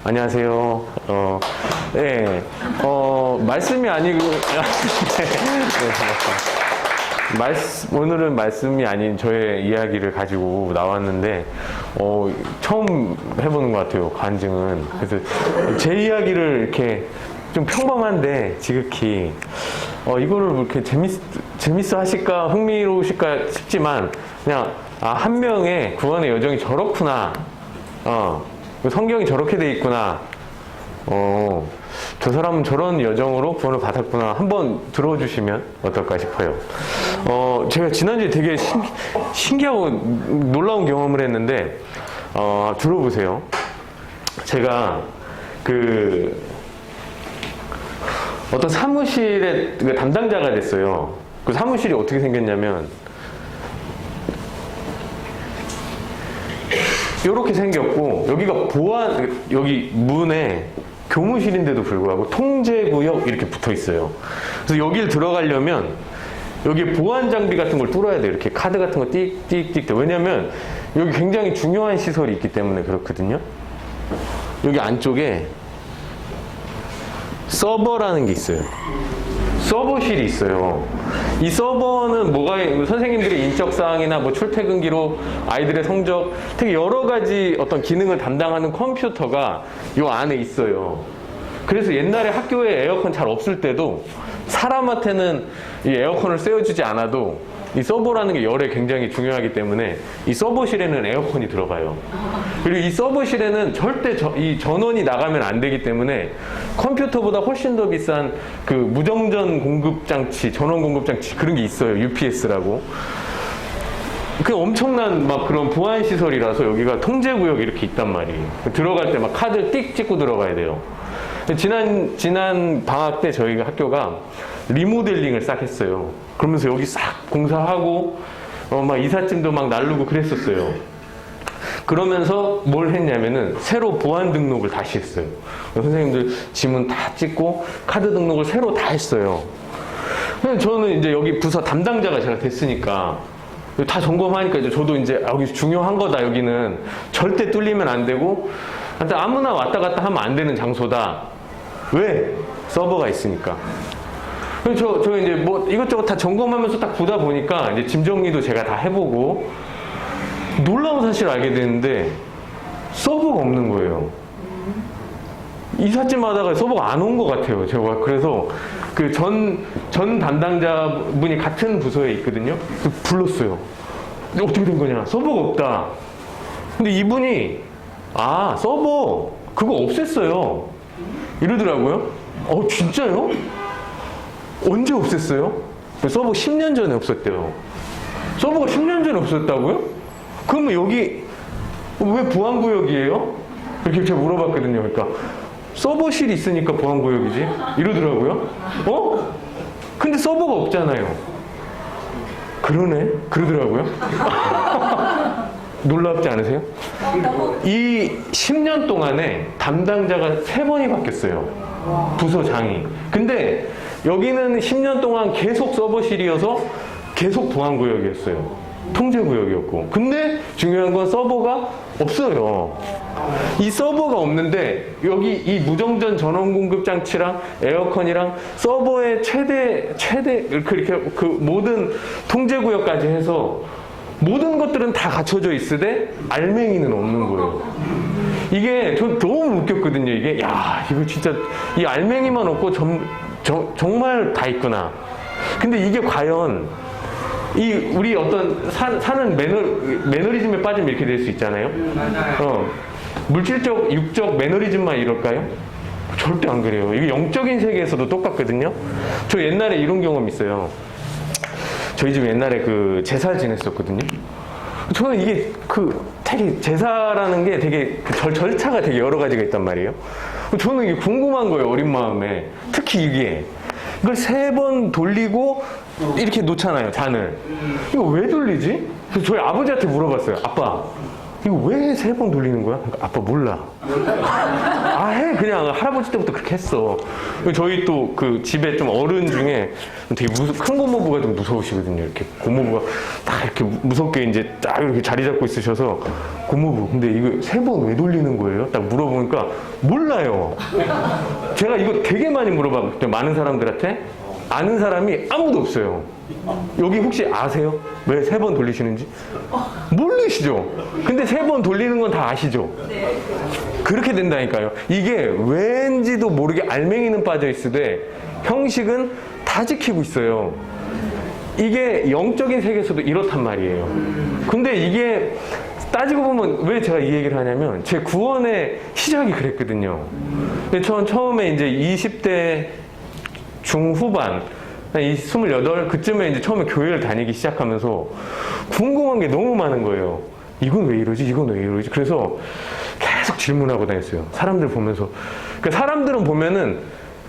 안녕하세요. 네, 말씀이 아니고, 오늘은 말씀이 아닌 저의 이야기를 가지고 나왔는데, 처음 해보는 것 같아요, 간증은. 그래서 제 이야기를 이렇게 좀 평범한데, 지극히, 이거를 이렇게 재밌어 하실까, 흥미로우실까 싶지만, 그냥, 한 명의 구원의 여정이 저렇구나. 성경이 저렇게 돼 있구나. 저 사람은 저런 여정으로 구원을 받았구나. 한번 들어주시면 어떨까 싶어요. 제가 지난주에 되게 신기하고 놀라운 경험을 했는데, 들어보세요. 제가 어떤 사무실의 담당자가 됐어요. 그 사무실이 어떻게 생겼냐면, 이렇게 생겼고, 여기가 여기 문에 교무실인데도 불구하고 통제구역 이렇게 붙어 있어요. 그래서 여길 들어가려면 여기 보안 장비 같은 걸 뚫어야 돼요. 이렇게 카드 같은 거 띡띡띡. 왜냐면 여기 굉장히 중요한 시설이 있기 때문에 그렇거든요. 여기 안쪽에 서버라는 게 있어요. 서버실이 있어요. 이 서버는 선생님들의 인적사항이나 출퇴근 기록, 아이들의 성적, 되게 여러 가지 어떤 기능을 담당하는 컴퓨터가 이 안에 있어요. 그래서 옛날에 학교에 에어컨 잘 없을 때도 사람한테는 이 에어컨을 쐬어주지 않아도 이 서버라는 게 열에 굉장히 중요하기 때문에 이 서버실에는 에어컨이 들어가요. 그리고 이 서버실에는 절대 이 전원이 나가면 안 되기 때문에 컴퓨터보다 훨씬 더 비싼 무정전 공급장치, 전원 공급장치 그런 게 있어요. UPS라고. 그 엄청난 그런 보안 시설이라서 여기가 통제구역이 이렇게 있단 말이에요. 들어갈 때 카드 띡 찍고 들어가야 돼요. 지난 방학 때 저희가 학교가 리모델링을 싹 했어요. 그러면서 여기 싹 공사하고 이삿짐도 나르고 그랬었어요. 그러면서 뭘 했냐면은 새로 보안 등록을 다시 했어요. 선생님들 지문 다 찍고 카드 등록을 새로 다 했어요. 저는 이제 여기 부서 담당자가 제가 됐으니까 다 점검하니까 이제 저도 이제 여기 중요한 거다. 여기는 절대 뚫리면 안 되고 아무나 왔다 갔다 하면 안 되는 장소다. 왜? 서버가 있으니까. 그래서 저 이제 이것저것 다 점검하면서 딱 보다 보니까 이제 짐 정리도 제가 다 해보고 놀라운 사실을 알게 됐는데 서버가 없는 거예요. 이삿짐 하다가 서버가 안 온 것 같아요. 제가 그래서 전 담당자분이 같은 부서에 있거든요. 불렀어요. 근데 어떻게 된 거냐? 서버가 없다. 근데 이분이 서버 그거 없앴어요. 이러더라고요. 진짜요? 언제 없앴어요? 서버 10년 전에 없었대요. 서버가 10년 전에 없었다고요? 그러면 여기 왜 보안구역이에요? 이렇게 제가 물어봤거든요. 그러니까 서버실이 있으니까 보안구역이지? 이러더라고요. 근데 서버가 없잖아요. 그러네? 그러더라고요. 놀랍지 않으세요? 이 10년 동안에 담당자가 3번이 바뀌었어요. 부서장이. 근데 여기는 10년 동안 계속 서버실이어서 계속 보안구역이었어요. 통제구역이었고. 근데 중요한 건 서버가 없어요. 이 서버가 없는데 여기 이 무정전 전원 공급 장치랑 에어컨이랑 서버의 최대 이렇게 모든 통제구역까지 해서 모든 것들은 다 갖춰져 있으되 알맹이는 없는 거예요. 이게 전 너무 웃겼거든요. 이게 이거 진짜 이 알맹이만 없고 정말 다 있구나. 근데 이게 과연 우리 어떤 사는 매너리즘에 빠지면 이렇게 될 수 있잖아요. 물질적, 육적 매너리즘만 이럴까요? 절대 안 그래요. 이게 영적인 세계에서도 똑같거든요. 저 옛날에 이런 경험 있어요. 저희 집 옛날에 제사를 지냈었거든요. 저는 이게 되게 제사라는 게 되게 절차가 되게 여러 가지가 있단 말이에요. 저는 이게 궁금한 거예요. 어린 마음에. 특히 이걸 3번 돌리고 이렇게 놓잖아요, 잔을. 이거 왜 돌리지? 그래서 저희 아버지한테 물어봤어요. 아빠, 이거 왜 3번 돌리는 거야? 그러니까 아빠 몰라. 다 해. 그냥 할아버지 때부터 그렇게 했어. 저희 또 그 집에 좀 어른 중에 되게 큰 고모부가 좀 무서우시거든요. 이렇게 고모부가 딱 이렇게 무섭게 이제 딱 이렇게 자리 잡고 있으셔서 고모부, 근데 이거 3번 왜 돌리는 거예요? 딱 물어보니까 몰라요. 제가 이거 되게 많이 물어봤거든요. 많은 사람들한테. 아는 사람이 아무도 없어요. 여기 혹시 아세요? 왜 3번 돌리시는지? 모르시죠? 근데 3번 돌리는 건 다 아시죠? 네. 그렇게 된다니까요. 이게 왠지도 모르게 알맹이는 빠져 있으되 형식은 다 지키고 있어요. 이게 영적인 세계에서도 이렇단 말이에요. 근데 이게 따지고 보면 왜 제가 이 얘기를 하냐면 제 구원의 시작이 그랬거든요. 근데 전 처음에 이제 20대 중후반, 28 그쯤에 이제 처음에 교회를 다니기 시작하면서 궁금한 게 너무 많은 거예요. 이건 왜 이러지? 이건 왜 이러지? 그래서 계속 질문하고 다녔어요. 사람들 보면서. 그러니까 사람들은 보면은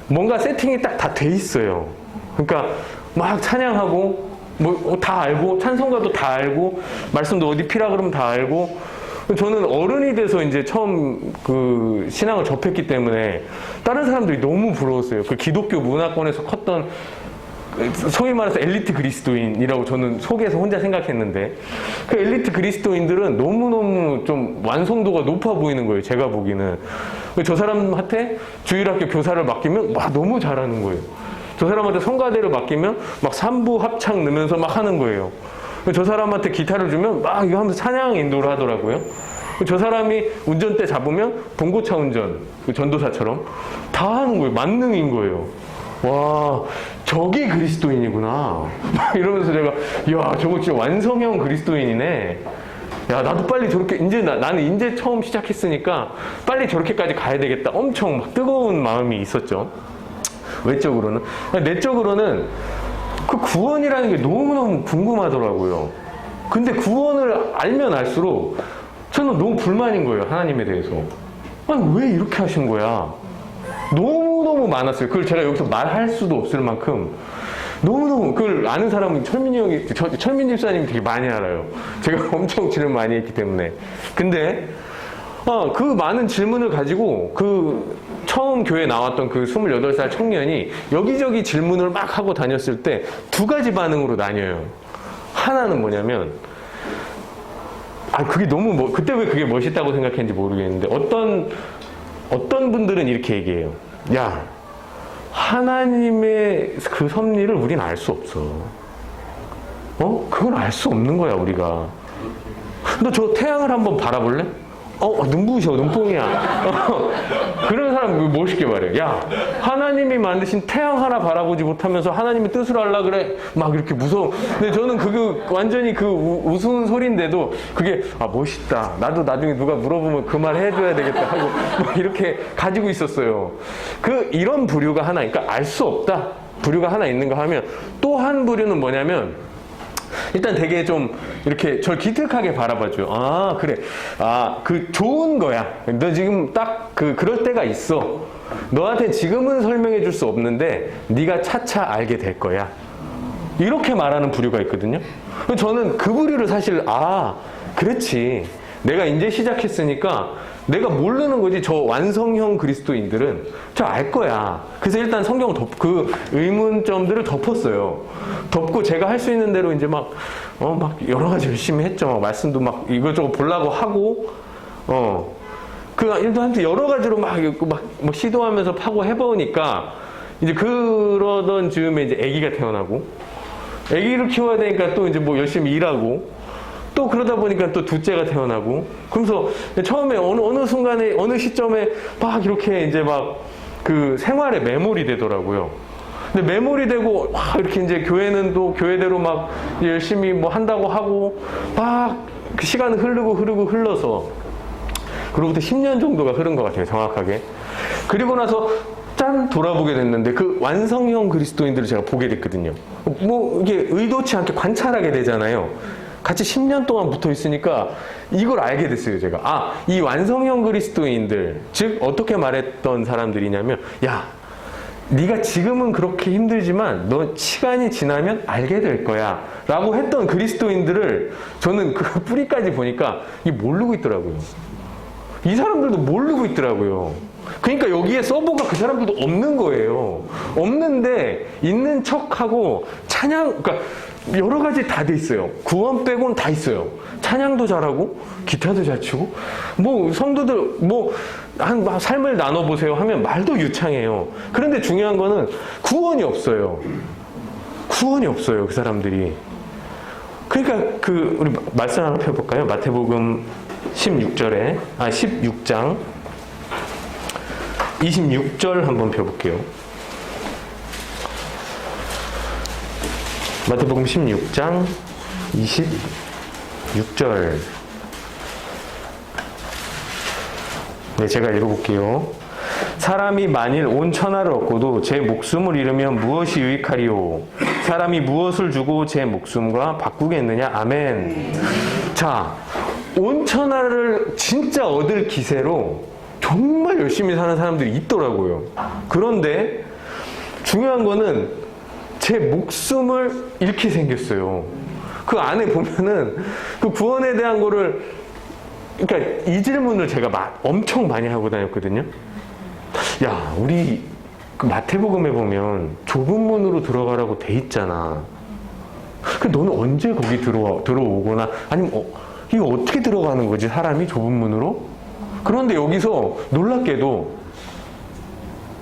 뭔가 세팅이 딱 다 돼 있어요. 그러니까 막 찬양하고 뭐 다 알고 찬송가도 다 알고 말씀도 어디 피라 그러면 다 알고. 저는 어른이 돼서 이제 처음 그 신앙을 접했기 때문에 다른 사람들이 너무 부러웠어요. 그 기독교 문화권에서 컸던 소위 말해서 엘리트 그리스도인이라고 저는 속에서 혼자 생각했는데 그 엘리트 그리스도인들은 너무너무 좀 완성도가 높아 보이는 거예요. 제가 보기에는. 저 사람한테 주일학교 교사를 맡기면 막 너무 잘하는 거예요. 저 사람한테 성가대를 맡기면 막 3부 합창 넣으면서 막 하는 거예요. 저 사람한테 기타를 주면 막 이거 하면서 찬양 인도를 하더라고요. 저 사람이 운전대 잡으면 봉고차 운전, 전도사처럼 다 하는 거예요. 만능인 거예요. 와, 저게 그리스도인이구나. 이러면서 제가, 야, 저거 진짜 완성형 그리스도인이네. 야, 나도 빨리 저렇게, 이제 나는 이제 처음 시작했으니까 빨리 저렇게까지 가야 되겠다. 엄청 막 뜨거운 마음이 있었죠. 외적으로는. 내적으로는 그 구원이라는 게 너무너무 궁금하더라고요. 근데 구원을 알면 알수록 저는 너무 불만인 거예요. 하나님에 대해서. 아니, 왜 이렇게 하신 거야? 너무너무 많았어요. 그걸 제가 여기서 말할 수도 없을 만큼 너무너무 그걸 아는 사람은 철민 집사님이 되게 많이 알아요. 제가 엄청 질문 많이 했기 때문에. 근데 그 많은 질문을 가지고 그 처음 교회에 나왔던 그 28살 청년이 여기저기 질문을 막 하고 다녔을 때 2가지 반응으로 나뉘어요. 하나는 뭐냐면 그게 너무 그때 왜 그게 멋있다고 생각했는지 모르겠는데 어떤 분들은 이렇게 얘기해요. 야, 하나님의 그 섭리를 우린 알 수 없어. 그건 알 수 없는 거야, 우리가. 너 저 태양을 한번 바라볼래? 눈부셔, 눈뽕이야. 그런 사람 멋있게 말해요. 야, 하나님이 만드신 태양 하나 바라보지 못하면서 하나님의 뜻으로 하려 그래. 막 이렇게 무서워. 근데 저는 그거 완전히 그 우스운 소리인데도 그게 멋있다. 나도 나중에 누가 물어보면 그 말 해줘야 되겠다 하고 막 이렇게 가지고 있었어요. 이런 부류가 하나, 그러니까 알 수 없다. 부류가 하나 있는가 하면 또 한 부류는 뭐냐면 일단 되게 좀 이렇게 절 기특하게 바라봐줘요. 그래. 그 좋은 거야. 너 지금 딱 그럴 때가 있어. 너한테 지금은 설명해 줄 수 없는데 네가 차차 알게 될 거야. 이렇게 말하는 부류가 있거든요. 저는 그 부류를 사실 그렇지. 내가 이제 시작했으니까 내가 모르는 거지. 저 완성형 그리스도인들은 저 알 거야. 그래서 일단 성경을 그 의문점들을 덮었어요. 덮고 제가 할 수 있는 대로 이제 막 여러 가지 열심히 했죠. 말씀도 막 이것저것 보려고 하고, 일단 여러 가지로 막 시도하면서 파고 해보니까 이제 그러던 즈음에 이제 아기가 태어나고, 아기를 키워야 되니까 또 이제 열심히 일하고, 또 그러다 보니까 또 둘째가 태어나고, 그러면서 처음에 어느 순간에 어느 시점에 막 이렇게 이제 그 생활에 매몰이 되더라고요. 근데 매몰이 되고 막 이렇게 이제 교회는 또 교회대로 막 열심히 한다고 하고 막 그 시간은 흘러서 그로부터 10년 정도가 흐른 것 같아요, 정확하게. 그리고 나서 짠 돌아보게 됐는데 그 완성형 그리스도인들을 제가 보게 됐거든요. 이게 의도치 않게 관찰하게 되잖아요. 같이 10년 동안 붙어 있으니까 이걸 알게 됐어요, 제가. 이 완성형 그리스도인들, 즉 어떻게 말했던 사람들이냐면, 야, 네가 지금은 그렇게 힘들지만 너 시간이 지나면 알게 될 거야 라고 했던 그리스도인들을 저는 그 뿌리까지 보니까 이게 모르고 있더라고요. 이 사람들도 모르고 있더라고요. 그러니까 여기에 서버가 그 사람들도 없는 거예요. 없는데 있는 척하고 찬양, 그러니까 여러 가지 다 돼 있어요. 구원 빼고는 다 있어요. 찬양도 잘하고 기타도 잘 치고 뭐 성도들 뭐 한 삶을 나눠보세요 하면 말도 유창해요. 그런데 중요한 거는 구원이 없어요. 구원이 없어요. 그 사람들이. 그러니까 우리 말씀 하나 펴볼까요? 마태복음 16장 26절 한번 펴볼게요. 마태복음 16장 26절. 네, 제가 읽어볼게요. 사람이 만일 온 천하를 얻고도 제 목숨을 잃으면 무엇이 유익하리요? 사람이 무엇을 주고 제 목숨과 바꾸겠느냐? 아멘. 자, 온 천하를 진짜 얻을 기세로 정말 열심히 사는 사람들이 있더라고요. 그런데 중요한 거는 제 목숨을 잃게 생겼어요. 그 안에 보면은 그 구원에 대한 거를, 그러니까 이 질문을 제가 엄청 많이 하고 다녔거든요. 야, 우리 그 마태복음에 보면 좁은 문으로 들어가라고 돼 있잖아. 그 너는 언제 거기 들어오거나 아니면 이거 어떻게 들어가는 거지, 사람이 좁은 문으로? 그런데 여기서 놀랍게도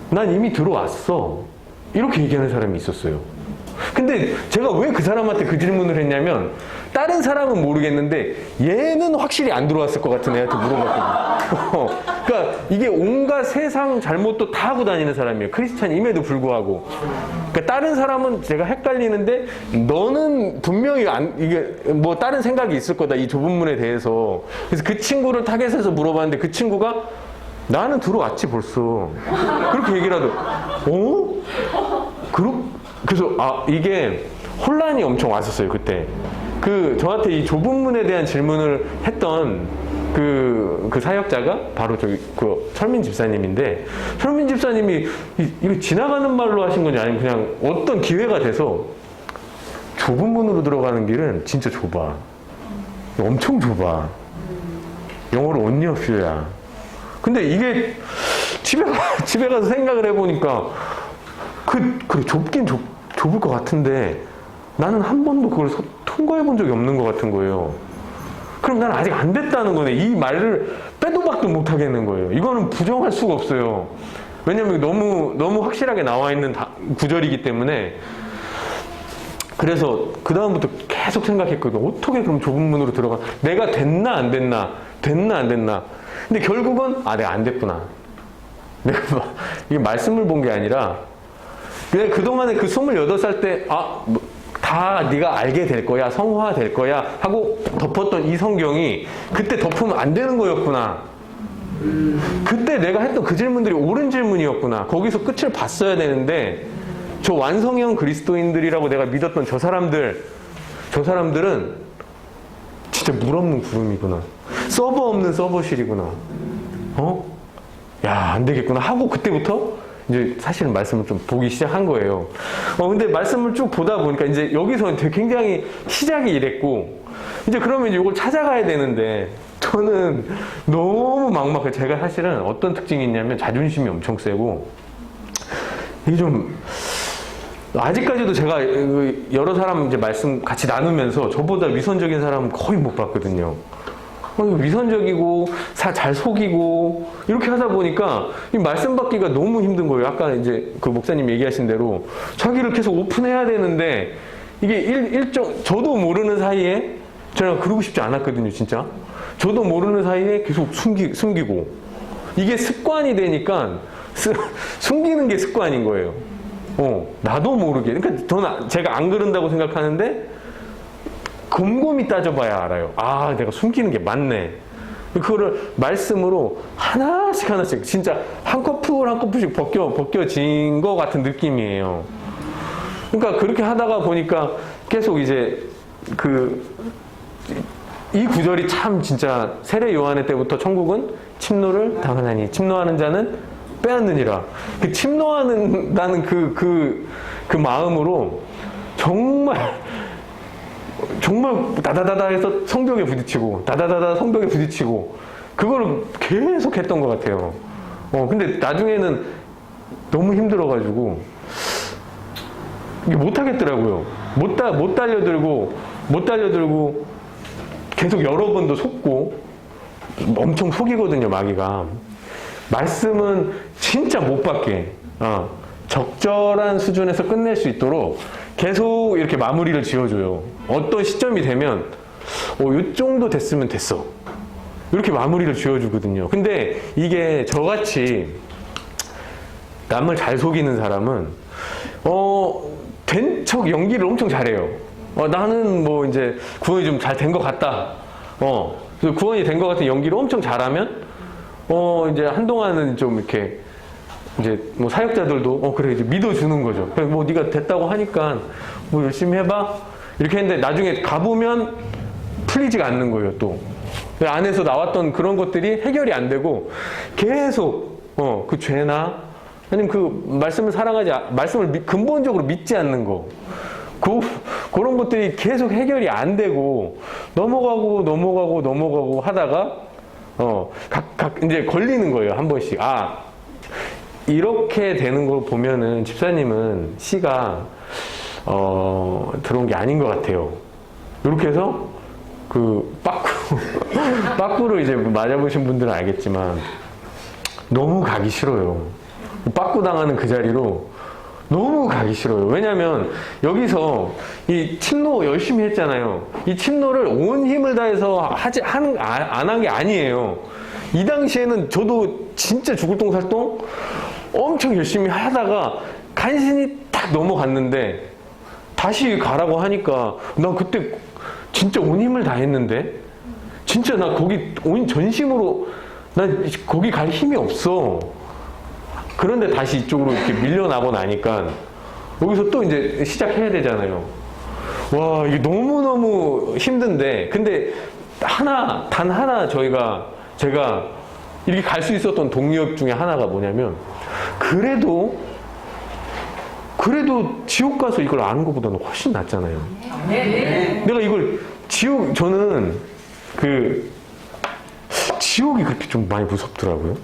난 이미 들어왔어, 이렇게 얘기하는 사람이 있었어요. 근데 제가 왜 그 사람한테 그 질문을 했냐면, 다른 사람은 모르겠는데 얘는 확실히 안 들어왔을 것 같은 애한테 물어봤거든요. 그러니까 이게 온갖 세상 잘못도 다 하고 다니는 사람이에요. 크리스찬임에도 불구하고. 그러니까 다른 사람은 제가 헷갈리는데 너는 분명히 이게 뭐 다른 생각이 있을 거다, 이 좁은 문에 대해서. 그래서 그 친구를 타겟에서 물어봤는데 그 친구가 나는 들어왔지 벌써, 그렇게 얘기를 하더라고요. 그래서 이게 혼란이 엄청 왔었어요 그때. 저한테 이 좁은 문에 대한 질문을 했던 그 사역자가 바로 철민 집사님인데, 철민 집사님이 이거 지나가는 말로 하신 건지 아니면 그냥 어떤 기회가 돼서, 좁은 문으로 들어가는 길은 진짜 좁아, 엄청 좁아, 영어로 only a few야. 근데 이게 집에 가서 생각을 해보니까 그래 좁긴 좁을 것 같은데 나는 한 번도 그걸 통과해 본 적이 없는 것 같은 거예요. 그럼 나는 아직 안 됐다는 거네. 이 말을 빼도 박도 못 하겠는 거예요. 이거는 부정할 수가 없어요. 왜냐면 너무 확실하게 나와 있는 구절이기 때문에. 그래서 그 다음부터 계속 생각했거든요. 어떻게 그럼 좁은 문으로 들어가? 내가 됐나 안 됐나? 근데 결국은 내가 안 됐구나. 내가 이게 말씀을 본 게 아니라 그냥 그동안에 그 28살 때 다 네가 알게 될 거야, 성화 될 거야 하고 덮었던 이 성경이 그때 덮으면 안 되는 거였구나. 그때 내가 했던 그 질문들이 옳은 질문이었구나. 거기서 끝을 봤어야 되는데, 저 완성형 그리스도인들이라고 내가 믿었던 저 사람들은 진짜 물 없는 구름이구나. 서버 없는 서버실이구나. 야, 안 되겠구나 하고 그때부터 이제 사실은 말씀을 좀 보기 시작한 거예요. 근데 말씀을 쭉 보다 보니까 이제 여기서 굉장히 시작이 이랬고, 이제 그러면 이제 이걸 찾아가야 되는데, 저는 너무 막막해요. 제가 사실은 어떤 특징이 있냐면 자존심이 엄청 세고, 이게 좀, 아직까지도 제가 여러 사람 이제 말씀 같이 나누면서 저보다 위선적인 사람은 거의 못 봤거든요. 위선적이고 잘 속이고 이렇게 하다 보니까 이 말씀 받기가 너무 힘든 거예요. 아까 이제 그 목사님 얘기하신 대로 자기를 계속 오픈해야 되는데, 이게 저도 모르는 사이에, 제가 그러고 싶지 않았거든요, 진짜. 저도 모르는 사이에 계속 숨기고, 이게 습관이 되니까 숨기는 게 습관인 거예요. 나도 모르게. 그러니까 제가 안 그런다고 생각하는데 곰곰이 따져봐야 알아요. 내가 숨기는 게 맞네. 그거를 말씀으로 하나씩 진짜 한 커플씩 벗겨진 것 같은 느낌이에요. 그러니까 그렇게 하다가 보니까 계속 이제 이 구절이 참 진짜 세례 요한의 때부터 천국은 침노를 당하나니 침노하는 자는 빼앗느니라. 침노하는다는 그 마음으로 정말 다다다다 해서 성벽에 부딪히고, 다다다다 성벽에 부딪히고, 그거를 계속 했던 것 같아요. 근데 나중에는 너무 힘들어가지고 이게 못 하겠더라고요. 못 달려들고 계속 여러 번도 속고 엄청 속이거든요, 마귀가. 말씀은 진짜 못 받게 적절한 수준에서 끝낼 수 있도록 계속 이렇게 마무리를 지어줘요. 어떤 시점이 되면 이 정도 됐으면 됐어, 이렇게 마무리를 지어주거든요. 근데 이게 저같이 남을 잘 속이는 사람은 된 척 연기를 엄청 잘해요. 나는 뭐 이제 구원이 좀 잘 된 것 같다. 그래서 구원이 된 것 같은 연기를 엄청 잘하면 이제 한동안은 좀 이렇게 이제 뭐 사역자들도 그래 이제 믿어주는 거죠. 그래 뭐 네가 됐다고 하니까 뭐 열심히 해봐 이렇게 했는데 나중에 가보면 풀리지가 않는 거예요. 또 그 안에서 나왔던 그런 것들이 해결이 안 되고 계속 그 죄나 아니면 그 말씀을 말씀을 근본적으로 믿지 않는 거, 그런 것들이 계속 해결이 안 되고 넘어가고 하다가 이제 걸리는 거예요. 한 번씩. 이렇게 되는 걸 보면은 집사님은 씨가 들어온 게 아닌 것 같아요. 이렇게 해서 그 빠꾸를 이제 맞아보신 분들은 알겠지만 너무 가기 싫어요. 빠꾸 당하는 그 자리로 너무 가기 싫어요. 왜냐면 여기서 이 침노 열심히 했잖아요. 이 침노를 온 힘을 다해서 안 한 게 아니에요. 이 당시에는 저도 진짜 죽을 똥살똥 엄청 열심히 하다가 간신히 딱 넘어갔는데 다시 가라고 하니까 나 그때 진짜 온 힘을 다했는데 진짜 나 거기 온 전심으로 나 거기 갈 힘이 없어. 그런데 다시 이쪽으로 이렇게 밀려나고 나니까 여기서 또 이제 시작해야 되잖아요. 와, 이게 너무너무 힘든데, 근데 단 하나 제가 이렇게 갈 수 있었던 동력 중에 하나가 뭐냐면, 그래도 지옥 가서 이걸 아는 것보다는 훨씬 낫잖아요. 내가 이걸 저는 지옥이 그렇게 좀 많이 무섭더라고요.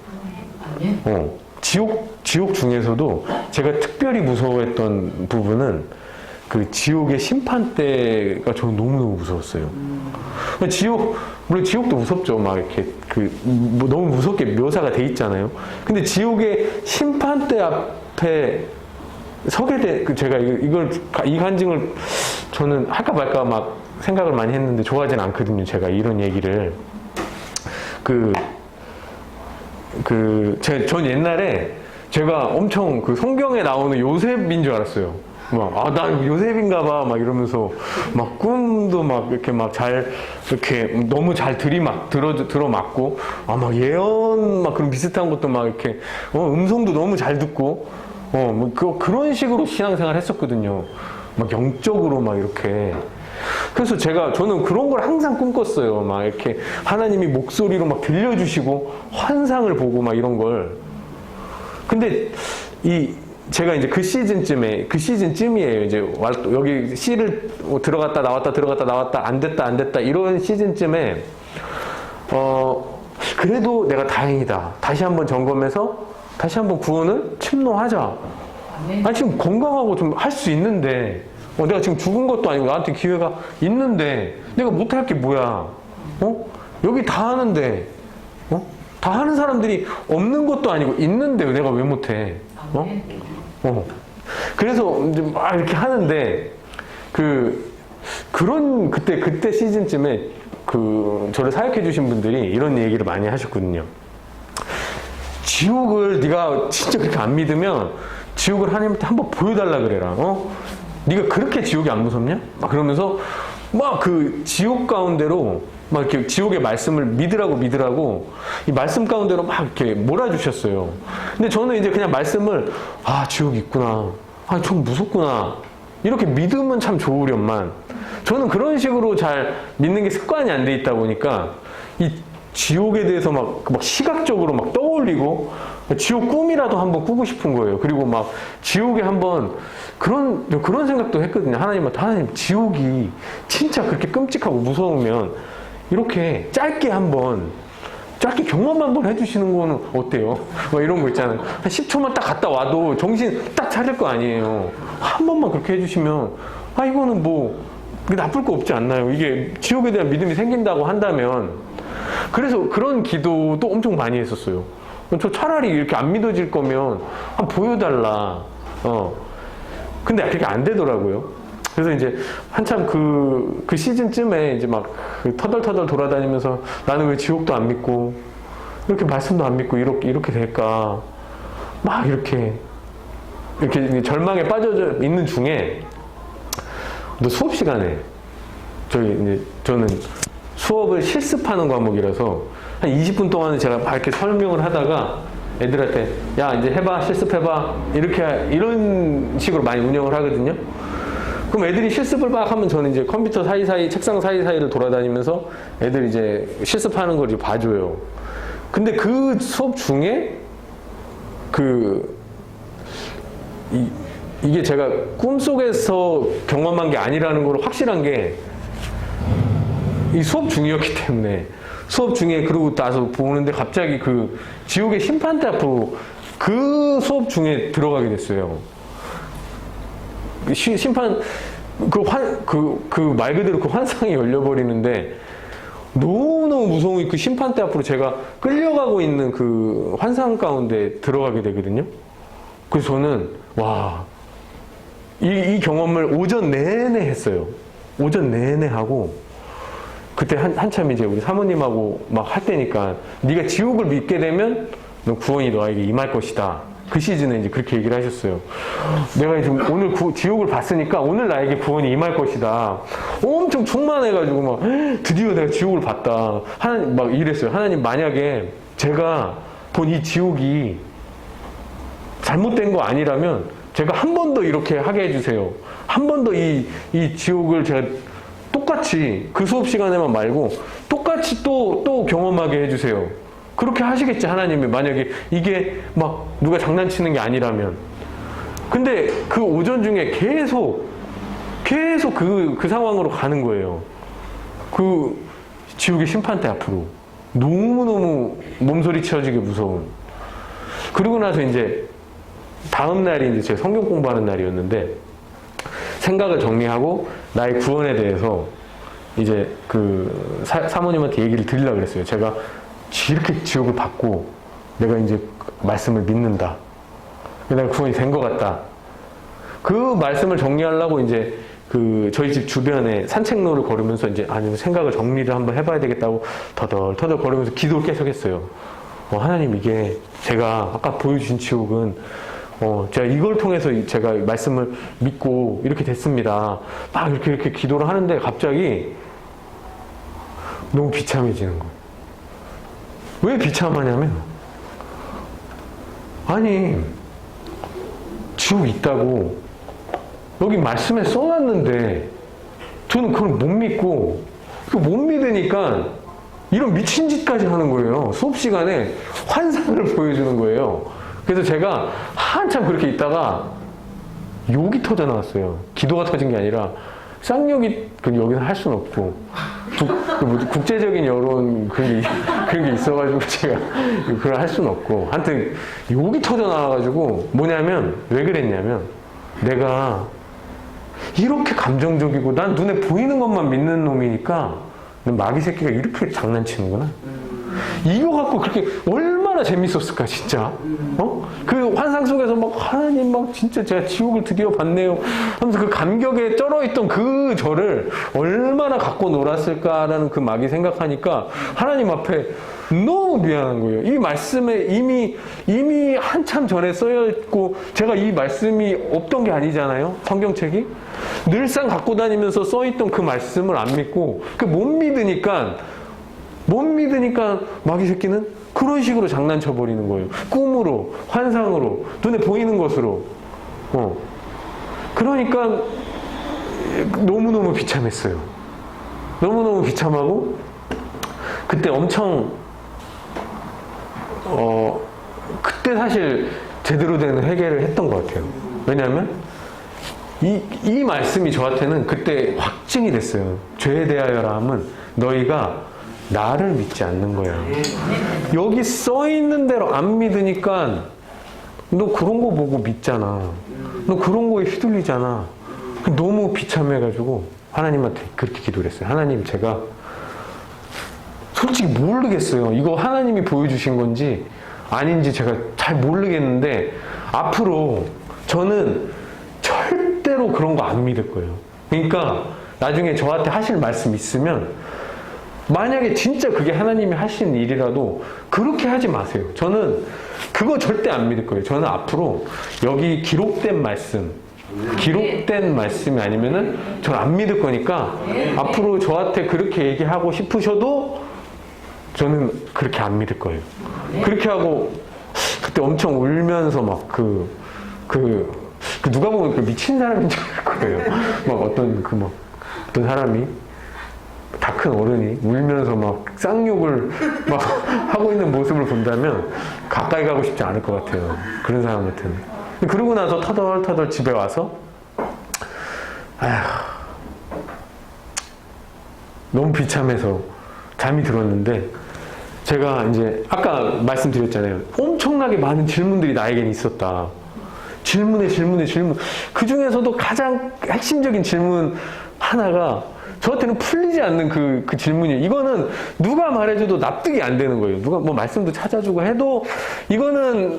지옥 중에서도 제가 특별히 무서워했던 부분은 그 지옥의 심판대가 저는 너무너무 무서웠어요. 물론 지옥도 무섭죠. 막 이렇게 뭐 너무 무섭게 묘사가 돼 있잖아요. 근데 지옥의 심판대 앞에 서게 제가 이 간증을 저는 할까 말까 막 생각을 많이 했는데 좋아하진 않거든요. 제가 이런 얘기를. 전 옛날에 제가 엄청 그 성경에 나오는 요셉인 줄 알았어요. 나 요셉인가 봐, 막 이러면서, 막 꿈도 막 이렇게 이렇게 너무 잘 들어맞고, 막 예언, 막 그런 비슷한 것도 막 이렇게, 음성도 너무 잘 듣고, 그런 식으로 신앙생활 했었거든요. 막 영적으로 막 이렇게. 그래서 저는 그런 걸 항상 꿈꿨어요. 막 이렇게 하나님이 목소리로 막 들려주시고, 환상을 보고 막 이런 걸. 근데 제가 이제 그 시즌쯤이에요. 이제 여기 C를 들어갔다 나왔다 안 됐다 이런 시즌쯤에 그래도 내가 다행이다. 다시 한번 점검해서 다시 한번 구원을 침노하자. 지금 건강하고 좀 할 수 있는데 내가 지금 죽은 것도 아니고 나한테 기회가 있는데 내가 못할 게 뭐야? 여기 다 하는데 다 하는 사람들이 없는 것도 아니고 있는데 내가 왜 못해? 그래서 이제 막 이렇게 하는데 그때 시즌쯤에 저를 사역해 주신 분들이 이런 얘기를 많이 하셨거든요. 지옥을 네가 진짜 그렇게 안 믿으면 지옥을 하나님한테 한번 보여달라 그래라. 네가 그렇게 지옥이 안 무섭냐? 막 그러면서 막 지옥 가운데로 막 이렇게 지옥의 말씀을 믿으라고 이 말씀 가운데로 막 이렇게 몰아주셨어요. 근데 저는 이제 그냥 말씀을 지옥이 있구나, 좀 무섭구나 이렇게 믿으면 참 좋으련만 저는 그런 식으로 잘 믿는 게 습관이 안 돼 있다 보니까 이 지옥에 대해서 막 시각적으로 막 떠올리고 지옥 꿈이라도 한번 꾸고 싶은 거예요. 그리고 막 지옥에 한번 그런 생각도 했거든요. 하나님 지옥이 진짜 그렇게 끔찍하고 무서우면 이렇게 짧게 한번 짧게 경험만 한번 해주시는 거는 어때요? 막 이런 거 있잖아요. 한 10초만 딱 갔다 와도 정신 딱 차릴 거 아니에요. 한 번만 그렇게 해주시면, 아, 이거는 뭐, 나쁠 거 없지 않나요? 이게 지옥에 대한 믿음이 생긴다고 한다면. 그래서 그런 기도도 엄청 많이 했었어요. 저 차라리 이렇게 안 믿어질 거면 한번 보여달라. 근데 그렇게 안 되더라고요. 그래서 이제 한참 그 시즌쯤에 이제 막 터덜터덜 돌아다니면서 나는 왜 지옥도 안 믿고 이렇게 말씀도 안 믿고 이렇게 될까. 막 이렇게 절망에 빠져 있는 중에 또 수업 시간에 저는 수업을 실습하는 과목이라서 한 20분 동안은 제가 막 이렇게 설명을 하다가 애들한테 야 이제 해봐 실습해봐 이런 식으로 많이 운영을 하거든요. 그럼 애들이 실습을 막 하면 저는 이제 컴퓨터 사이사이 책상 사이사이를 돌아다니면서 애들 이제 실습하는 걸 이제 봐줘요. 근데 그 수업 중에 이게 제가 꿈속에서 경험한 게 아니라는 걸 확실한 게 이 수업 중이었기 때문에 수업 중에 그러고 나서 보는데 갑자기 그 지옥의 심판대 앞으로 그 수업 중에 들어가게 됐어요. 심판 말 그대로 그 환상이 열려버리는데 너무너무 무서운 그 심판대 앞으로 제가 끌려가고 있는 그 환상 가운데 들어가게 되거든요. 그래서 저는 이 경험을 오전 내내 했어요. 오전 내내 하고 그때 한참 이제 우리 사모님하고 막 할 때니까 네가 지옥을 믿게 되면 너 구원이 너에게 임할 것이다. 그 시즌에 이제 그렇게 얘기를 하셨어요. 내가 이제 오늘 지옥을 봤으니까 오늘 나에게 구원이 임할 것이다. 엄청 충만해가지고 막 드디어 내가 지옥을 봤다. 하나님 막 이랬어요. 하나님 만약에 제가 본 이 지옥이 잘못된 거 아니라면 제가 한 번 더 이렇게 하게 해주세요. 한 번 더 이 지옥을 제가 똑같이 그 수업 시간에만 말고 똑같이 또 경험하게 해주세요. 그렇게 하시겠지 하나님이 만약에 이게 막 누가 장난치는 게 아니라면. 근데 그 오전 중에 계속 그 상황으로 가는 거예요. 그 지옥의 심판대 앞으로 너무너무 몸소리 치어지게 무서운. 그러고 나서 이제 다음 날이 이제 제 성경 공부하는 날이었는데 생각을 정리하고 나의 구원에 대해서 이제 그 사모님한테 얘기를 드리려고 그랬어요. 제가 이렇게 지옥을 받고 내가 이제 말씀을 믿는다. 내가 구원이 된 것 같다. 그 말씀을 정리하려고 이제 그 저희 집 주변에 산책로를 걸으면서 이제 생각을 정리를 한번 해봐야 되겠다고 터덜터덜 걸으면서 기도를 계속 했어요. 하나님 이게 제가 아까 보여주신 지옥은 제가 이걸 통해서 제가 말씀을 믿고 이렇게 됐습니다. 막 이렇게 기도를 하는데 갑자기 너무 비참해지는 거예요. 왜 비참하냐면, 아니, 지옥 있다고 여기 말씀에 써놨는데 저는 그걸 못 믿고 못 믿으니까 이런 미친 짓까지 하는 거예요. 수업 시간에 환상을 보여주는 거예요. 그래서 제가 한참 그렇게 있다가 욕이 터져 나왔어요. 기도가 터진 게 아니라 쌍욕이 여기서 할 수는 없고 국제적인 여론 그런 게 있어가지고 제가 그걸 할 수는 없고 하여튼 욕이 터져 나와가지고 뭐냐면 왜 그랬냐면 내가 이렇게 감정적이고 난 눈에 보이는 것만 믿는 놈이니까 마귀 새끼가 이렇게 장난치는구나. 이거 갖고 그렇게 얼마나 재밌었을까 진짜. 그 환상 속에서 막 하나님 막 진짜 제가 지옥을 드디어 봤네요 하면서 그 감격에 쩔어있던 그 저를 얼마나 갖고 놀았을까라는 그 마귀 생각하니까 하나님 앞에 너무 미안한 거예요. 이 말씀에 이미 한참 전에 써있고 제가 이 말씀이 없던 게 아니잖아요. 성경책이 늘상 갖고 다니면서 써있던 그 말씀을 안 믿고 못 믿으니까 마귀 새끼는 그런 식으로 장난쳐 버리는 거예요. 꿈으로, 환상으로, 눈에 보이는 것으로. 그러니까 너무너무 비참했어요. 너무너무 비참하고 그때 엄청 그때 사실 제대로 된 회개를 했던 것 같아요. 왜냐하면 이 말씀이 저한테는 그때 확증이 됐어요. 죄에 대하여라 함은 너희가 나를 믿지 않는 거야. 여기 써 있는 대로 안 믿으니까 너 그런 거 보고 믿잖아. 너 그런 거에 휘둘리잖아. 너무 비참해가지고 하나님한테 그렇게 기도를 했어요. 하나님, 제가 솔직히 모르겠어요. 이거 하나님이 보여주신 건지 아닌지 제가 잘 모르겠는데 앞으로 저는 절대로 그런 거 안 믿을 거예요. 그러니까 나중에 저한테 하실 말씀 있으면 만약에 진짜 그게 하나님이 하시는 일이라도 그렇게 하지 마세요. 저는 그거 절대 안 믿을 거예요. 저는 앞으로 여기 기록된 말씀이 아니면은 저는 안 믿을 거니까 앞으로 저한테 그렇게 얘기하고 싶으셔도 저는 그렇게 안 믿을 거예요. 그렇게 하고 그때 엄청 울면서 막 누가 보면 그 미친 사람인 줄 알 거예요. 막 어떤 사람이 다 큰 어른이 울면서 막 쌍욕을 막 하고 있는 모습을 본다면 가까이 가고 싶지 않을 것 같아요. 그런 사람한테는. 그러고 나서 터덜터덜 집에 와서 너무 비참해서 잠이 들었는데 제가 이제 아까 말씀드렸잖아요. 엄청나게 많은 질문들이 나에겐 있었다. 질문. 그 중에서도 가장 핵심적인 질문 하나가 저한테는 풀리지 않는 그 질문이에요. 이거는 누가 말해줘도 납득이 안 되는 거예요. 누가 뭐 말씀도 찾아주고 해도 이건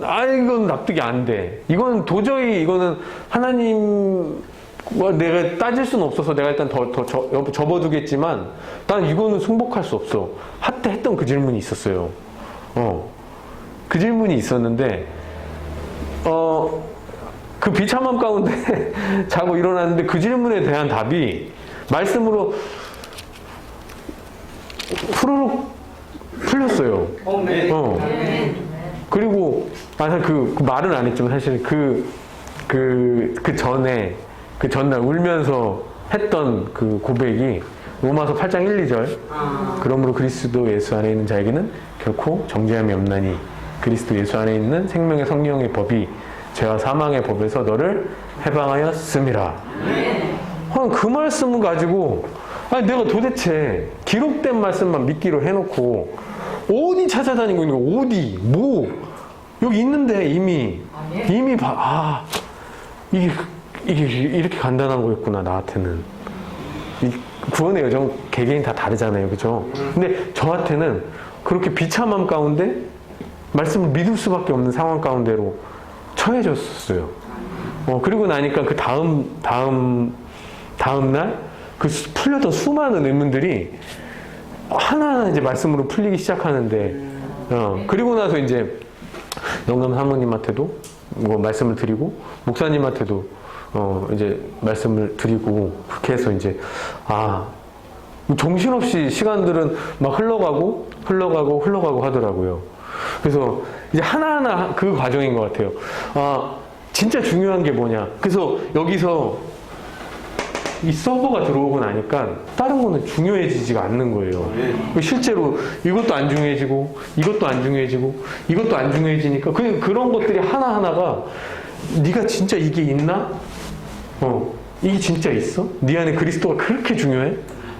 납득이 안 돼. 이건 도저히 이거는 하나님과 내가 따질 수는 없어서 내가 일단 더 접어두겠지만 난 이거는 승복할 수 없어. 했던 그 질문이 있었어요. 그 질문이 있었는데 그 비참함 가운데 자고 일어났는데 그 질문에 대한 답이 말씀으로 후루룩 풀렸어요. 그리고 그 말은 안 했지만 사실 그 전날 울면서 했던 그 고백이 로마서 8장 1, 2절. 그러므로 그리스도 예수 안에 있는 자에게는 결코 정죄함이 없나니 그리스도 예수 안에 있는 생명의 성령의 법이 죄와 사망의 법에서 너를 해방하였음이라. 그 말씀을 가지고 내가 도대체 기록된 말씀만 믿기로 해놓고 어디 찾아다니고 있는 거, 어디 여기 있는데 이미 이게 이렇게 간단한 거였구나. 나한테는 구원의 여정 개개인 다 다르잖아요, 그죠? 근데 저한테는 그렇게 비참함 가운데 말씀을 믿을 수밖에 없는 상황 가운데로 처해졌었어요. 그리고 나니까 그 다음날 그 풀렸던 수많은 의문들이 하나하나 이제 말씀으로 풀리기 시작하는데, 그리고 나서 이제 영감 사모님한테도 뭐 말씀을 드리고, 목사님한테도 이제 말씀을 드리고, 그렇게 해서 이제, 정신없이 시간들은 막 흘러가고 하더라고요. 그래서 이제 하나하나 그 과정인 것 같아요. 진짜 중요한 게 뭐냐. 그래서 여기서 이 서버가 들어오고 나니까 다른 거는 중요해지지가 않는 거예요. 실제로 이것도 안 중요해지고 이것도 안 중요해지고 이것도 안 중요해지니까 그런 것들이 하나하나가 네가 진짜 이게 있나? 이게 진짜 있어? 네 안에 그리스도가 그렇게 중요해?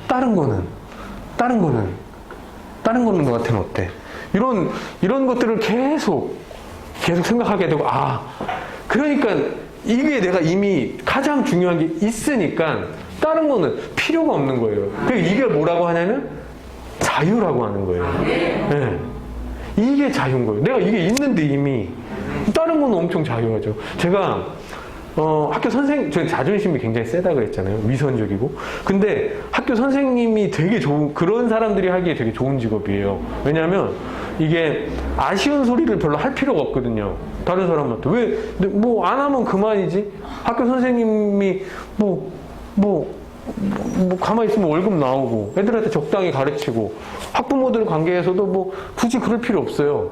다른 거는 너한테는 어때? 이런 것들을 계속 생각하게 되고, 그러니까 이게 내가 이미 가장 중요한 게 있으니까 다른 거는 필요가 없는 거예요. 이게 뭐라고 하냐면 자유라고 하는 거예요. 네. 이게 자유인 거예요. 내가 이게 있는데 이미 다른 거는 엄청 자유하죠. 제가 학교 선생님, 저는 자존심이 굉장히 세다 그랬잖아요. 위선적이고. 근데 학교 선생님이 되게 그런 사람들이 하기에 되게 좋은 직업이에요. 왜냐면 이게 아쉬운 소리를 별로 할 필요가 없거든요. 다른 사람한테. 왜, 안 하면 그만이지? 학교 선생님이 가만히 있으면 월급 나오고, 애들한테 적당히 가르치고, 학부모들 관계에서도 굳이 그럴 필요 없어요.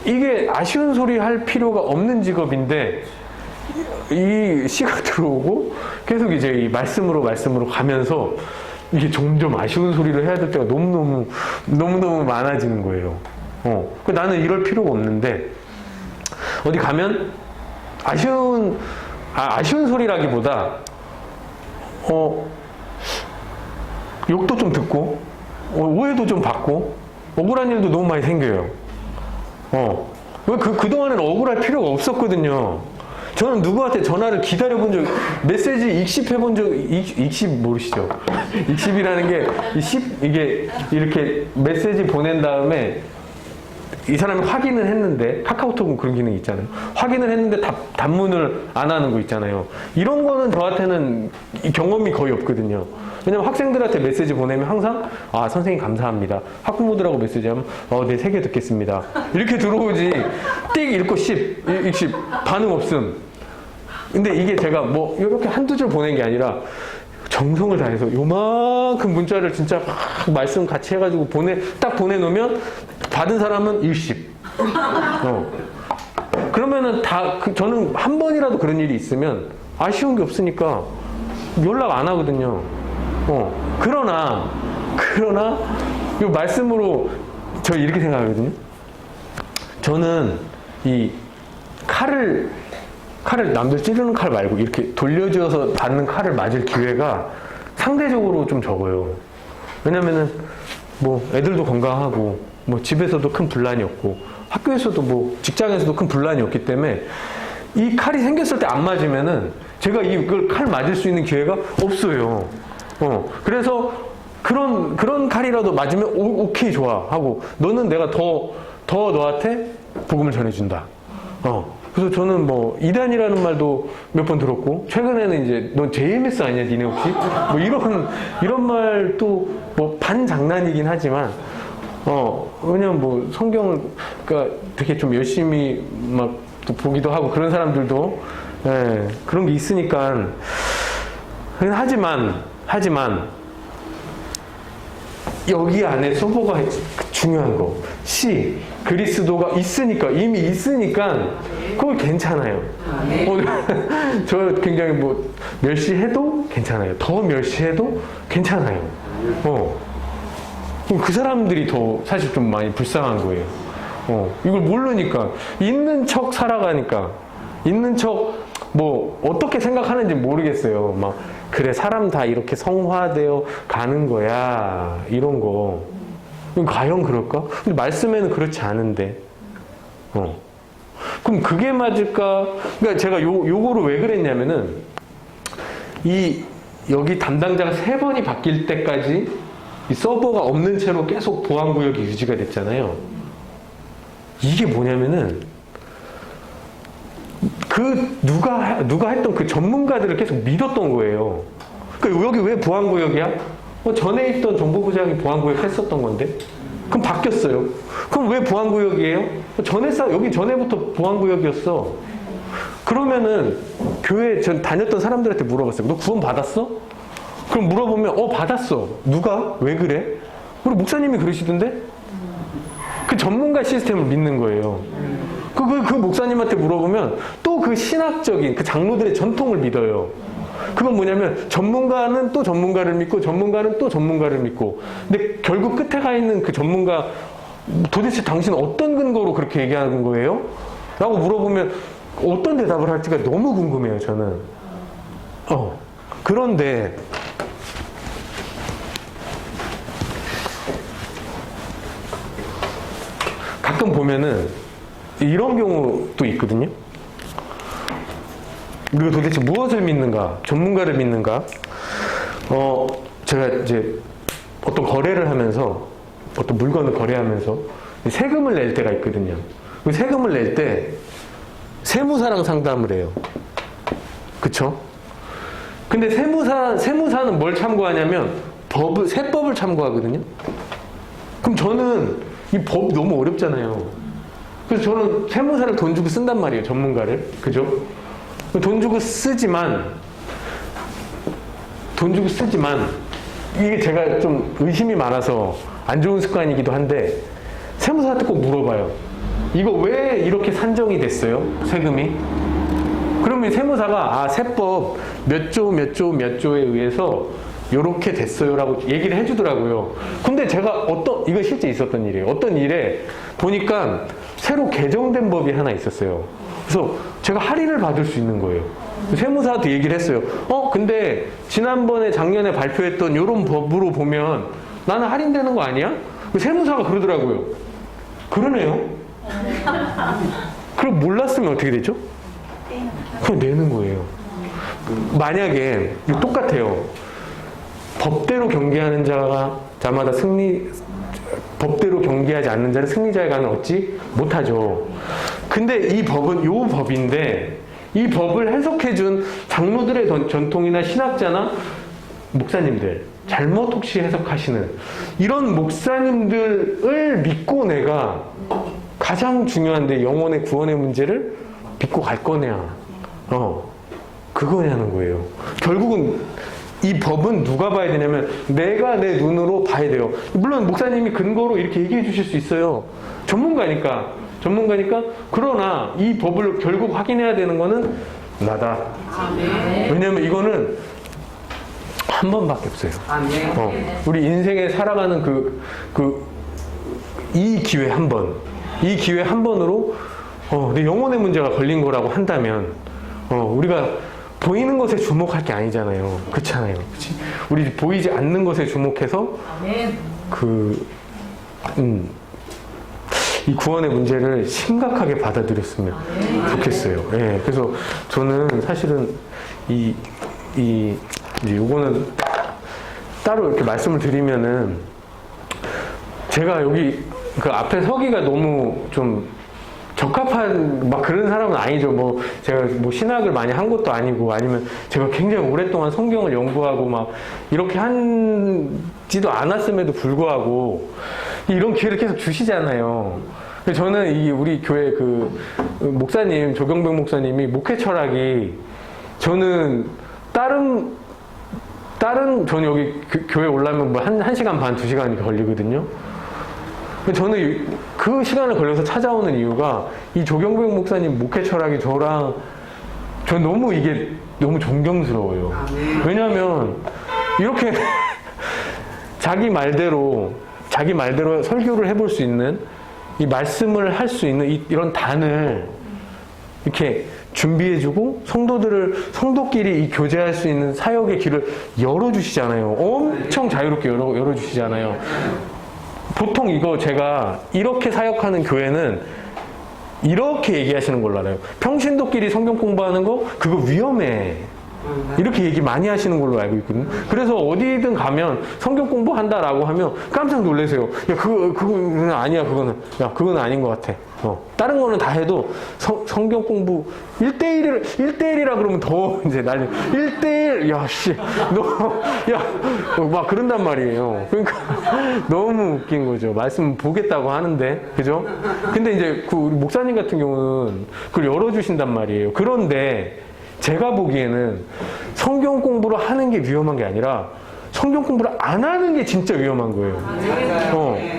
이게 아쉬운 소리 할 필요가 없는 직업인데, 이 시가 들어오고, 계속 이제 이 말씀으로 가면서, 이게 점점 아쉬운 소리를 해야 될 때가 너무너무 많아지는 거예요. 나는 이럴 필요가 없는데, 어디 가면, 아쉬운 소리라기보다, 욕도 좀 듣고, 오해도 좀 받고, 억울한 일도 너무 많이 생겨요. 왜 그동안에는 억울할 필요가 없었거든요. 저는 누구한테 전화를 기다려본 적, 메시지 익십해본 적, 익십 모르시죠? 익십이라는 게, 이게 이렇게 메시지 보낸 다음에 이 사람이 확인을 했는데, 카카오톡은 그런 기능이 있잖아요. 확인을 했는데 답문을 안 하는 거 있잖아요. 이런 거는 저한테는 경험이 거의 없거든요. 왜냐면 학생들한테 메시지 보내면 항상, 아, 선생님 감사합니다. 학부모들하고 메시지하면, 네, 3개 듣겠습니다. 이렇게 들어오지, 띡 읽고 익십, 반응 없음. 근데 이게 제가 뭐, 이렇게 한두 줄 보낸 게 아니라, 정성을 다해서 요만큼 문자를 진짜 막 말씀 같이 해가지고 딱 보내놓으면, 받은 사람은 일십. 그러면은 저는 한 번이라도 그런 일이 있으면 아쉬운 게 없으니까 연락 안 하거든요. 그러나 이 말씀으로 저 이렇게 생각하거든요. 저는 이 칼을 남들 찌르는 칼 말고 이렇게 돌려줘서 받는 칼을 맞을 기회가 상대적으로 좀 적어요. 왜냐면은 뭐 애들도 건강하고 뭐 집에서도 큰 분란이 없고 학교에서도 뭐 직장에서도 큰 분란이 없기 때문에 이 칼이 생겼을 때 안 맞으면은 제가 이걸 칼 맞을 수 있는 기회가 없어요. 그래서 그런 칼이라도 맞으면 오케이 좋아 하고 너는 내가 더 너한테 복음을 전해준다. 그래서 저는 뭐 이단이라는 말도 몇 번 들었고 최근에는 이제 넌 JMS 아니야 니네 혹시? 뭐 이런 말도 뭐 반장난이긴 하지만 왜냐면 뭐 성경을 그러니까 되게 좀 열심히 막 또 보기도 하고 그런 사람들도 그런 게 있으니까 하지만 여기 안에 서버가 중요한 거 그리스도가 이미 있으니까 그거 괜찮아요. 저 굉장히 뭐 멸시해도 괜찮아요. 더 멸시해도 괜찮아요. 그 사람들이 더 사실 좀 많이 불쌍한 거예요. 이걸 모르니까 있는 척 살아가니까 있는 척 뭐 어떻게 생각하는지 모르겠어요. 막 그래 사람 다 이렇게 성화되어 가는 거야 이런 거. 과연 그럴까? 근데 말씀에는 그렇지 않은데. 그럼 그게 맞을까? 그러니까 제가 요거를 왜 그랬냐면은 여기 담당자가 3번이 바뀔 때까지 이 서버가 없는 채로 계속 보안구역이 유지가 됐잖아요. 이게 뭐냐면은 누가 했던 그 전문가들을 계속 믿었던 거예요. 그러니까 여기 왜 보안구역이야? 전에 있던 정보부장이 보안구역 했었던 건데 그럼 바뀌었어요. 그럼 왜 보안구역이에요? 여기 전에부터 보안구역이었어. 그러면은 교회 전 다녔던 사람들한테 물어봤어요. 너 구원 받았어? 그럼 물어보면 받았어. 누가? 왜 그래? 우리 목사님이 그러시던데? 그 전문가 시스템을 믿는 거예요. 그 목사님한테 물어보면 또 그 신학적인 그 장로들의 전통을 믿어요. 그건 뭐냐면 전문가는 또 전문가를 믿고 전문가는 또 전문가를 믿고 근데 결국 끝에 가 있는 그 전문가 도대체 당신 어떤 근거로 그렇게 얘기하는 거예요? 라고 물어보면 어떤 대답을 할지가 너무 궁금해요. 저는. 그런데 가끔 보면은 이런 경우도 있거든요. 이거 도대체 무엇을 믿는가? 전문가를 믿는가? 제가 이제 어떤 거래를 하면서 어떤 물건을 거래하면서 세금을 낼 때가 있거든요. 그 세금을 낼 때 세무사랑 상담을 해요. 그쵸? 근데 세무사는 뭘 참고하냐면 세법을 참고하거든요. 그럼 저는 이 법이 너무 어렵잖아요. 그래서 저는 세무사를 돈 주고 쓴단 말이에요. 전문가를. 그죠? 돈 주고 쓰지만 이게 제가 좀 의심이 많아서 안 좋은 습관이기도 한데 세무사한테 꼭 물어봐요. 이거 왜 이렇게 산정이 됐어요? 세금이? 그러면 세무사가 세법 몇 조에 의해서 요렇게 됐어요 라고 얘기를 해주더라고요. 근데 제가 이거 실제 있었던 일이에요. 어떤 일에 보니까 새로 개정된 법이 하나 있었어요. 그래서 제가 할인을 받을 수 있는 거예요. 세무사한테 얘기를 했어요. 근데 작년에 발표했던 요런 법으로 보면 나는 할인되는 거 아니야? 세무사가 그러더라고요. 그러네요. 그럼 몰랐으면 어떻게 되죠? 그냥 내는 거예요. 만약에 똑같아요. 법대로 경계하는 자마다 법대로 경계하지 않는 자는 승리자의 간을 얻지 못하죠. 근데 이 법은 요 법인데 이 법을 해석해준 장로들의 전통이나 신학자나 목사님들, 잘못 혹시 해석하시는 이런 목사님들을 믿고 내가 가장 중요한데 영혼의 구원의 문제를 믿고 갈 거냐, 그거냐는 거예요. 결국은 이 법은 누가 봐야 되냐면 내가 내 눈으로 봐야 돼요. 물론 목사님이 근거로 이렇게 얘기해 주실 수 있어요. 전문가니까. 그러나 이 법을 결국 확인해야 되는 거는 나다. 왜냐면 이거는 한 번밖에 없어요. 우리 인생에 살아가는 이 기회 한 번으로 내 영혼의 문제가 걸린 거라고 한다면 우리가 보이는 것에 주목할 게 아니잖아요. 그렇잖아요. 그치? 우리 보이지 않는 것에 주목해서 이 구원의 문제를 심각하게 받아들였으면 좋겠어요. 예, 그래서 저는 사실은 이제 요거는 따로 이렇게 말씀을 드리면은 제가 여기 그 앞에 서기가 너무 좀 적합한 막 그런 사람은 아니죠. 뭐 제가 뭐 신학을 많이 한 것도 아니고 아니면 제가 굉장히 오랫동안 성경을 연구하고 막 이렇게 한지도 않았음에도 불구하고 이런 기회를 계속 주시잖아요. 저는 우리 교회 목사님 조경백 목사님이 목회 철학이 저는 저는 여기 교회 올라면 뭐 1시간 반, 2시간 걸리거든요. 저는 그 시간을 걸려서 찾아오는 이유가 이 조경백 목사님 목회 철학이 저 너무 이게 너무 존경스러워요. 왜냐하면 이렇게 자기 말대로 설교를 해볼 수 있는 이 말씀을 할 수 있는 이런 단을 이렇게 준비해주고 성도끼리 이 교제할 수 있는 사역의 길을 열어주시잖아요. 엄청 자유롭게 열어주시잖아요. 보통 이거 제가 이렇게 사역하는 교회는 이렇게 얘기하시는 걸로 알아요. 평신도끼리 성경 공부하는 거 그거 위험해. 이렇게 얘기 많이 하시는 걸로 알고 있거든요. 그래서 어디든 가면 성경 공부한다라고 하면 깜짝 놀라세요. 야, 그거는 아니야, 그거는. 야, 그건 아닌 것 같아. 다른 거는 다 해도 성경 공부 1대1이라 그러면 더 이제 난리. 1대1, 야, 씨, 막 그런단 말이에요. 그러니까 너무 웃긴 거죠. 말씀 보겠다고 하는데, 그죠? 근데 이제 우리 목사님 같은 경우는 그걸 열어주신단 말이에요. 그런데 제가 보기에는 성경 공부를 하는 게 위험한 게 아니라 성경 공부를 안 하는 게 진짜 위험한 거예요.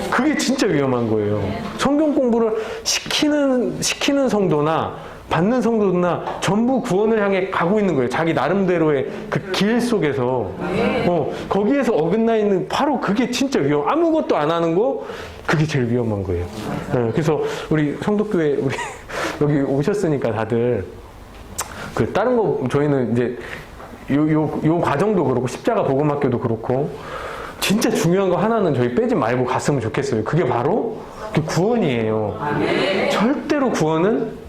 그게 진짜 위험한 거예요. 성경 공부를 시키는 성도나 받는 성도나 전부 구원을 향해 가고 있는 거예요. 자기 나름대로의 그 길 속에서. 거기에서 어긋나 있는 바로 그게 진짜 아무것도 안 하는 거, 그게 제일 위험한 거예요. 그래서 우리 성도교회, 우리 여기 오셨으니까 다들 다른 거 저희는 이제 요 과정도 그렇고 십자가 복음학교도 그렇고 진짜 중요한 거 하나는 저희 빼지 말고 갔으면 좋겠어요. 그게 바로 구원이에요. 절대로 구원은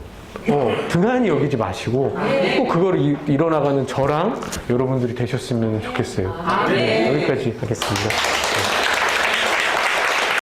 등한히 여기지 마시고 꼭 그걸 이뤄나가는 저랑 여러분들이 되셨으면 좋겠어요. 네, 여기까지 하겠습니다.